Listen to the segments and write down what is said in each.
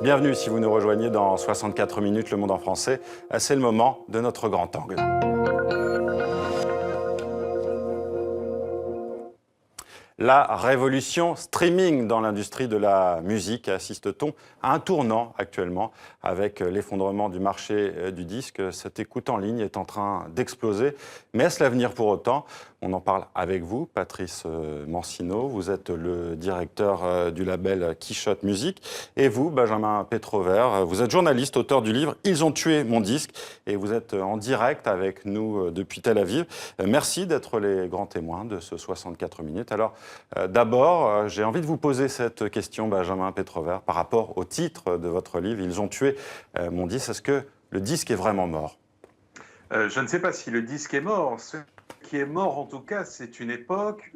Bienvenue si vous nous rejoignez dans 64 minutes, Le Monde en français. C'est le moment de notre grand angle. La révolution streaming dans l'industrie de la musique. Assiste-t-on à un tournant actuellement avec l'effondrement du marché du disque? Cette écoute en ligne est en train d'exploser. Mais est-ce l'avenir pour autant? On en parle avec vous, Patrice Mancino. Vous êtes le directeur du label Quichotte Musique. Et vous, Benjamin Pétrovert, vous êtes journaliste, auteur du livre « Ils ont tué mon disque ». Et vous êtes en direct avec nous depuis Tel Aviv. Merci d'être les grands témoins de ce 64 minutes. Alors, d'abord, j'ai envie de vous poser cette question, Benjamin Pétrovert, par rapport au titre de votre livre « Ils ont tué mon disque ». Est-ce que le disque est vraiment mort? Je ne sais pas si le disque est mort. Ce qui est mort, en tout cas, c'est une époque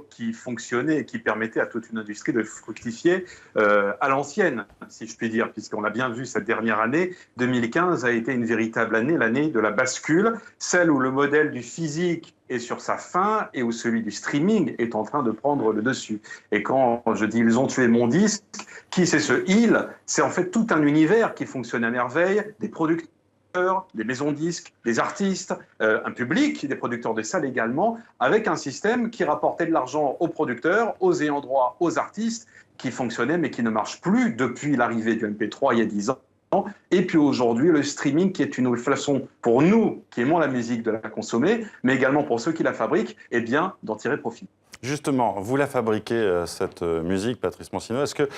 qui fonctionnait et qui permettait à toute une industrie de fructifier à l'ancienne, si je puis dire, puisqu'on l'a bien vu cette dernière année. 2015 a été une véritable année, l'année de la bascule, celle où le modèle du physique est sur sa fin et où celui du streaming est en train de prendre le dessus. Et quand je dis « ils ont tué mon disque », qui c'est ce « ils » ? C'est en fait tout un univers qui fonctionne à merveille, des producteurs, des maisons disques, des artistes, un public, des producteurs de salles également, avec un système qui rapportait de l'argent aux producteurs, aux ayants droit, aux artistes, qui fonctionnait mais qui ne marche plus depuis l'arrivée du MP3 il y a 10 ans. Et puis aujourd'hui, le streaming qui est une façon pour nous qui aimons la musique de la consommer, mais également pour ceux qui la fabriquent, eh bien, d'en tirer profit. Justement, vous la fabriquez, cette musique, Patrice Mancino. Est-ce que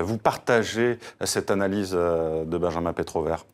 vous partagez cette analyse de Benjamin Pétrovert?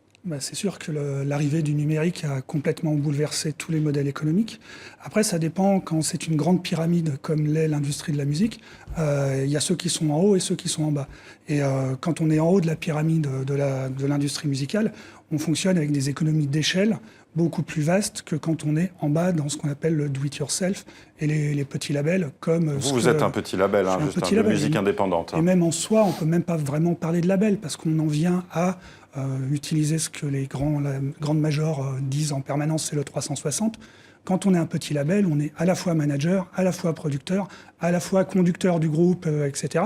C'est sûr que l'arrivée du numérique a complètement bouleversé tous les modèles économiques. Après, ça dépend quand c'est une grande pyramide comme l'est l'industrie de la musique. Il y a ceux qui sont en haut et ceux qui sont en bas. Et quand on est en haut de la pyramide de l'industrie musicale, on fonctionne avec des économies d'échelle beaucoup plus vastes que quand on est en bas dans ce qu'on appelle le do-it-yourself et les petits labels comme... Vous êtes un petit label, juste de musique indépendante. Et même en soi, on ne peut même pas vraiment parler de label parce qu'on en vient à utiliser ce que la grande major disent en permanence, c'est le 360. Quand on est un petit label, on est à la fois manager, à la fois producteur, à la fois conducteur du groupe, etc.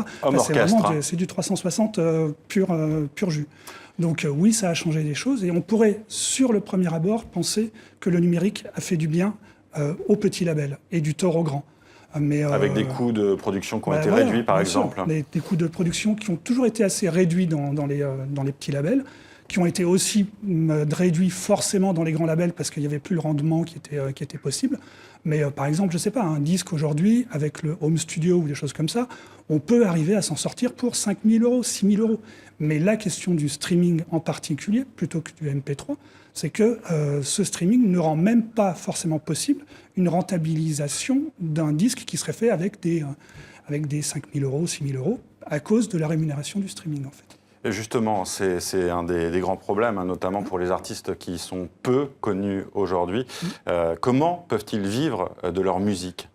C'est du 360 pur jus. Donc oui, ça a changé des choses et on pourrait, sur le premier abord, penser que le numérique a fait du bien aux petits labels et du tort aux grands. Mais, avec des coûts de production qui ont été réduits, par exemple. Des coûts de production qui ont toujours été assez réduits dans les petits labels, qui ont été aussi réduits forcément dans les grands labels parce qu'il n'y avait plus le rendement qui était possible. Mais par exemple, je ne sais pas, un disque aujourd'hui, avec le home studio ou des choses comme ça, on peut arriver à s'en sortir pour 5 000 €, 6 000 €. Mais la question du streaming en particulier, plutôt que du MP3, c'est que ce streaming ne rend même pas forcément possible une rentabilisation d'un disque qui serait fait avec des 5 000 €, 6 000 € à cause de la rémunération du streaming, en fait. Et justement, c'est un des grands problèmes, notamment pour les artistes qui sont peu connus aujourd'hui. Comment peuvent-ils vivre de leur musique?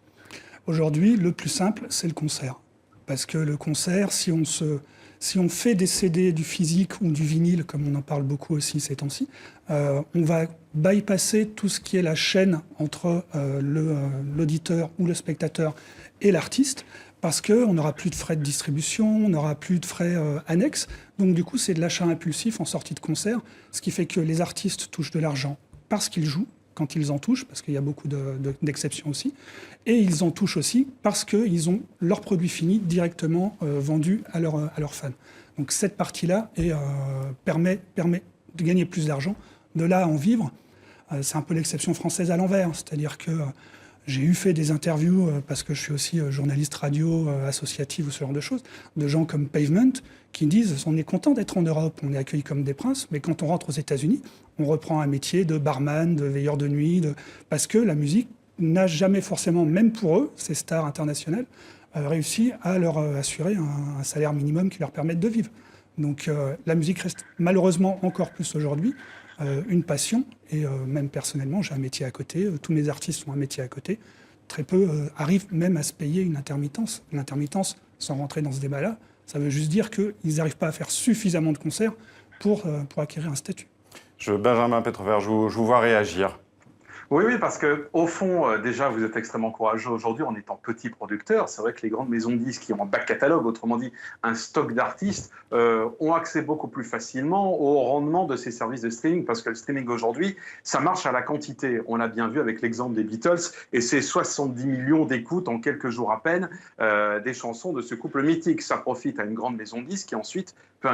Aujourd'hui, le plus simple, c'est le concert. Parce que le concert, si on fait des CD, du physique ou du vinyle, comme on en parle beaucoup aussi ces temps-ci, on va bypasser tout ce qui est la chaîne entre l'auditeur ou le spectateur et l'artiste, parce qu'on n'aura plus de frais de distribution, on n'aura plus de frais annexes. Donc du coup, c'est de l'achat impulsif en sortie de concert, ce qui fait que les artistes touchent de l'argent parce qu'ils jouent, quand ils en touchent, parce qu'il y a beaucoup d'exceptions aussi, et ils en touchent aussi parce qu'ils ont leur produit fini directement vendu à leurs fans. Donc cette partie-là permet de gagner plus d'argent, de là à en vivre. C'est un peu l'exception française à l'envers, c'est-à-dire que j'ai fait des interviews, parce que je suis aussi journaliste radio, associative ou ce genre de choses, de gens comme Pavement, qui disent « on est content d'être en Europe, on est accueillis comme des princes, mais quand on rentre aux États-Unis, on reprend un métier de barman, de veilleur de nuit, parce que la musique n'a jamais forcément, même pour eux, ces stars internationales, réussi à leur assurer un salaire minimum qui leur permette de vivre. » Donc la musique reste malheureusement encore plus aujourd'hui une passion, et même personnellement, j'ai un métier à côté, tous mes artistes ont un métier à côté. Très peu arrivent même à se payer une intermittence. L'intermittence, sans rentrer dans ce débat-là, ça veut juste dire qu'ils n'arrivent pas à faire suffisamment de concerts pour acquérir un statut. Benjamin Pétrovert, je vous vois réagir. Oui, oui, parce que au fond, déjà, vous êtes extrêmement courageux aujourd'hui en étant petit producteur. C'est vrai que les grandes maisons de disques qui ont un back catalogue, autrement dit un stock d'artistes, ont accès beaucoup plus facilement au rendement de ces services de streaming, parce que le streaming aujourd'hui, ça marche à la quantité. On l'a bien vu avec l'exemple des Beatles et ces 70 millions d'écoutes en quelques jours à peine des chansons de ce couple mythique. Ça profite à une grande maison de disques qui ensuite peut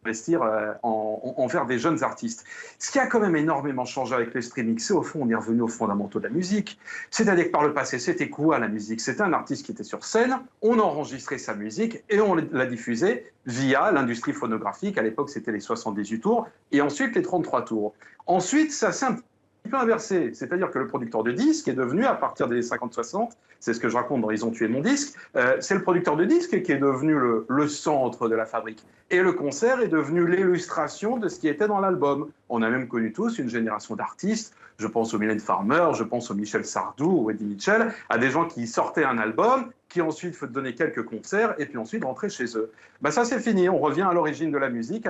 investir envers des jeunes artistes. Ce qui a quand même énormément changé avec le streaming, c'est au fond, on est revenu aux fondamentaux de la musique. C'est-à-dire que par le passé, c'était quoi la musique? C'était un artiste qui était sur scène, on enregistrait sa musique et on la diffusait via l'industrie phonographique. À l'époque, c'était les 78 tours et ensuite les 33 tours. Ensuite, ça s'est un petit peu inversé. C'est-à-dire que le producteur de disques est devenu, à partir des 50-60, c'est ce que je raconte dans Ils ont tué mon disque, c'est le producteur de disques qui est devenu le centre de la fabrique. Et le concert est devenu l'illustration de ce qui était dans l'album. On a même connu tous une génération d'artistes, je pense au Mylène Farmer, je pense au Michel Sardou, au Eddie Mitchell, à des gens qui sortaient un album, qui ensuite donnaient quelques concerts et puis ensuite rentraient chez eux. Ben ça c'est fini, on revient à l'origine de la musique.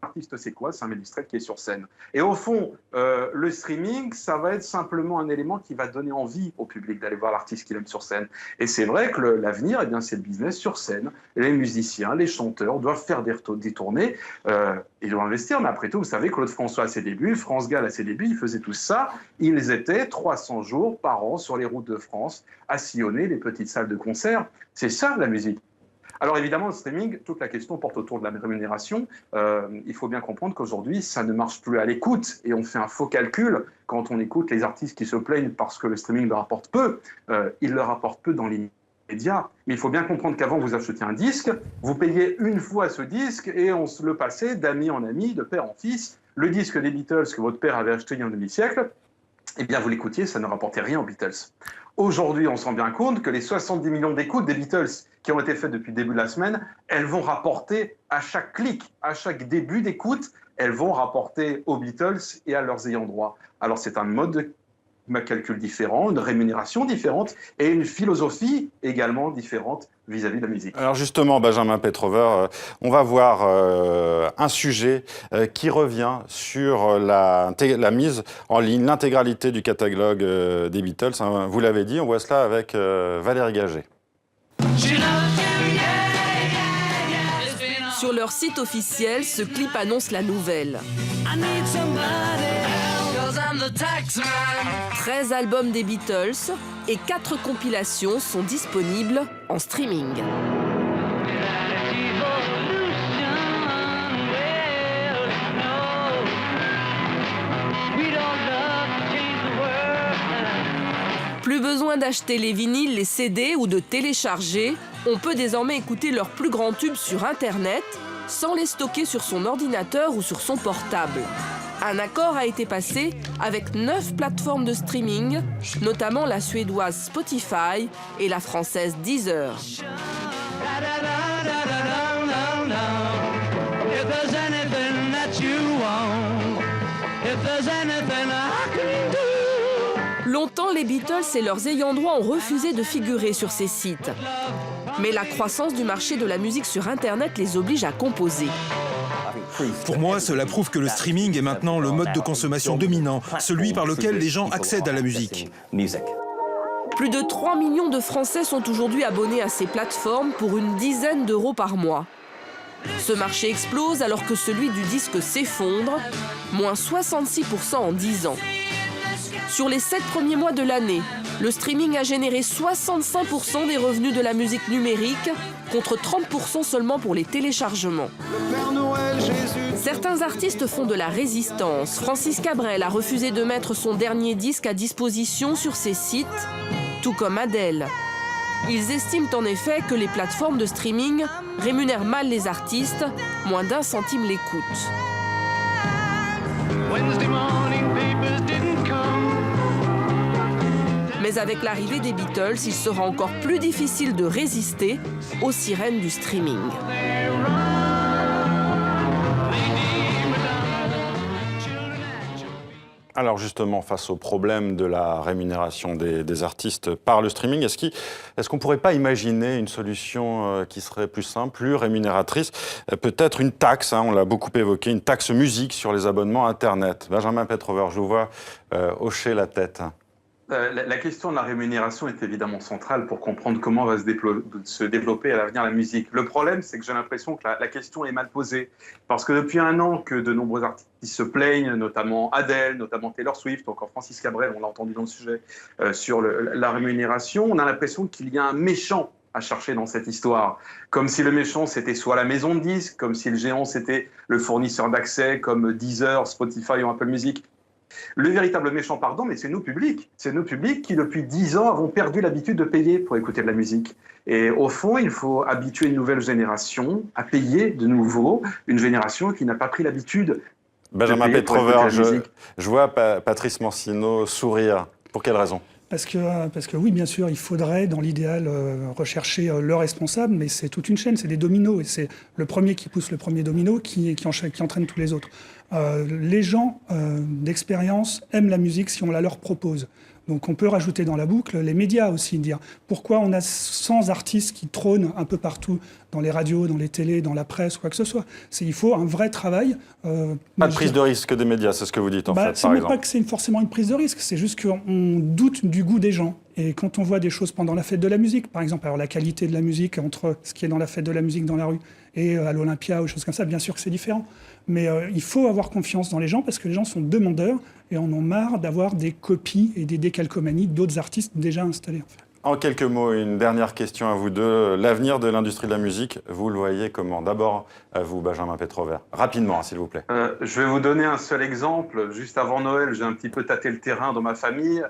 L'artiste, c'est quoi? C'est un ménestrel qui est sur scène. Et au fond, le streaming, ça va être simplement un élément qui va donner envie au public d'aller voir l'artiste qu'il aime sur scène. Et c'est vrai que l'avenir, eh bien, c'est le business sur scène. Les musiciens, les chanteurs doivent faire des tournées. Ils doivent investir, mais après tout, vous savez, Claude François à ses débuts, France Gall à ses débuts, ils faisaient tout ça. Ils étaient 300 jours par an sur les routes de France à sillonner les petites salles de concert. C'est ça, la musique. Alors évidemment, le streaming, toute la question porte autour de la rémunération. Il faut bien comprendre qu'aujourd'hui, ça ne marche plus à l'écoute et on fait un faux calcul quand on écoute les artistes qui se plaignent parce que le streaming leur apporte peu. Il leur apporte peu dans l'immédiat. Mais il faut bien comprendre qu'avant, vous achetiez un disque, vous payez une fois ce disque et on se le passait d'ami en ami, de père en fils. Le disque des Beatles que votre père avait acheté il y a un demi-siècle, eh bien vous l'écoutiez, ça ne rapportait rien aux Beatles. Aujourd'hui, on se rend bien compte que les 70 millions d'écoutes des Beatles qui ont été faites depuis le début de la semaine, elles vont rapporter à chaque clic, à chaque début d'écoute, elles vont rapporter aux Beatles et à leurs ayants droit. Alors c'est un mode de calcul différent, une rémunération différente et une philosophie également différente vis-à-vis de la musique. Alors justement, Benjamin Petrover, on va voir un sujet qui revient sur la mise en ligne, l'intégralité du catalogue des Beatles. Hein, vous l'avez dit, on voit cela avec Valérie Gagé. Sur leur site officiel, ce clip annonce la nouvelle. 13 albums des Beatles et 4 compilations sont disponibles en streaming. Plus besoin d'acheter les vinyles, les CD ou de télécharger. On peut désormais écouter leurs plus grands tubes sur Internet sans les stocker sur son ordinateur ou sur son portable. Un accord a été passé avec 9 plateformes de streaming, notamment la suédoise Spotify et la française Deezer. Longtemps, les Beatles et leurs ayants droit ont refusé de figurer sur ces sites. Mais la croissance du marché de la musique sur Internet les oblige à composer. Pour moi, cela prouve que le streaming est maintenant le mode de consommation dominant, celui par lequel les gens accèdent à la musique. Plus de 3 millions de Français sont aujourd'hui abonnés à ces plateformes pour une dizaine d'euros par mois. Ce marché explose alors que celui du disque s'effondre, moins 66% en 10 ans. Sur les 7 premiers mois de l'année, le streaming a généré 65% des revenus de la musique numérique, contre 30% seulement pour les téléchargements. Certains artistes font de la résistance. Francis Cabrel a refusé de mettre son dernier disque à disposition sur ses sites, tout comme Adele. Ils estiment en effet que les plateformes de streaming rémunèrent mal les artistes, moins d'1 centime l'écoute. Mais avec l'arrivée des Beatles, il sera encore plus difficile de résister aux sirènes du streaming. Alors justement, face au problème de la rémunération des artistes par le streaming, est-ce qu'on ne pourrait pas imaginer une solution qui serait plus simple, plus rémunératrice? Peut-être une taxe, on l'a beaucoup évoqué, une taxe musique sur les abonnements Internet. Benjamin Petrover, je vous vois hocher la tête. La question de la rémunération est évidemment centrale pour comprendre comment va se développer à l'avenir la musique. Le problème, c'est que j'ai l'impression que la question est mal posée. Parce que depuis un an que de nombreux artistes se plaignent, notamment Adele, notamment Taylor Swift, ou encore Francis Cabrel, on l'a entendu dans le sujet, sur la rémunération, on a l'impression qu'il y a un méchant à chercher dans cette histoire. Comme si le méchant, c'était soit la maison de disques, comme si le géant, c'était le fournisseur d'accès, comme Deezer, Spotify ou Apple Music. Le véritable méchant, pardon, mais c'est nos publics. C'est nos publics qui, depuis 10 ans, avons perdu l'habitude de payer pour écouter de la musique. Et au fond, il faut habituer une nouvelle génération à payer de nouveau, une génération qui n'a pas pris l'habitude. Benjamin Petrover, je vois Patrice Mancino sourire. Pour quelle raison ? Parce que oui, bien sûr, il faudrait, dans l'idéal, rechercher le responsable, mais c'est toute une chaîne, c'est des dominos, et c'est le premier qui pousse le premier domino qui entraîne tous les autres. Les gens d'expérience aiment la musique si on la leur propose. Donc on peut rajouter dans la boucle les médias aussi, dire pourquoi on a 100 artistes qui trônent un peu partout, dans les radios, dans les télés, dans la presse, quoi que ce soit. Il faut un vrai travail. Pas de prise de risque des médias, c'est ce que vous dites en fait, par exemple. C'est pas que c'est forcément une prise de risque, c'est juste qu'on doute du goût des gens. Et quand on voit des choses pendant la fête de la musique, par exemple, alors la qualité de la musique entre ce qui est dans la fête de la musique dans la rue et à l'Olympia ou choses comme ça, bien sûr que c'est différent. Mais il faut avoir confiance dans les gens parce que les gens sont demandeurs et en ont marre d'avoir des copies et des décalcomanies d'autres artistes déjà installés. En quelques mots, une dernière question à vous deux. L'avenir de l'industrie de la musique, vous le voyez comment ? D'abord, à vous, Benjamin Petrover. Rapidement, s'il vous plaît. Je vais vous donner un seul exemple. Juste avant Noël, j'ai un petit peu tâté le terrain dans ma famille,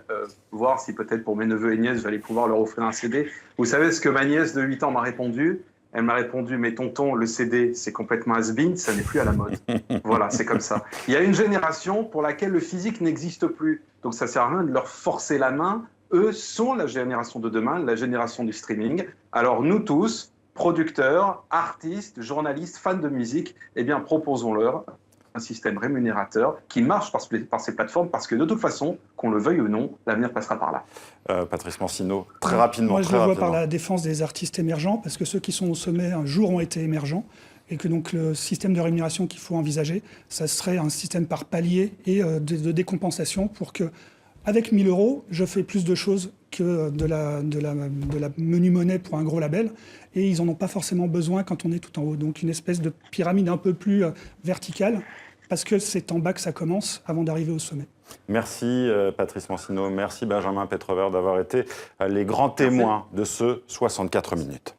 voir si peut-être pour mes neveux et nièces, j'allais pouvoir leur offrir un CD. Vous savez ce que ma nièce de 8 ans m'a répondu ? Elle m'a répondu, mais tonton, le CD, c'est complètement has-been, ça n'est plus à la mode. Voilà, c'est comme ça. Il y a une génération pour laquelle le physique n'existe plus. Donc ça ne sert à rien de leur forcer la main. Eux sont la génération de demain, la génération du streaming. Alors nous tous, producteurs, artistes, journalistes, fans de musique, eh bien proposons-leur un système rémunérateur qui marche par ces plateformes parce que de toute façon, qu'on le veuille ou non, l'avenir passera par là. Patrice Mancino, très rapidement. Moi, je le vois par la défense des artistes émergents parce que ceux qui sont au sommet un jour ont été émergents et que donc le système de rémunération qu'il faut envisager, ça serait un système par palier et de décompensation pour que avec 1 000 €, je fais plus de choses que de la menu monnaie pour un gros label. Et ils n'en ont pas forcément besoin quand on est tout en haut. Donc une espèce de pyramide un peu plus verticale, parce que c'est en bas que ça commence avant d'arriver au sommet. Merci Patrice Mancino, merci Benjamin Petrover d'avoir été les grands témoins de ce 64 minutes.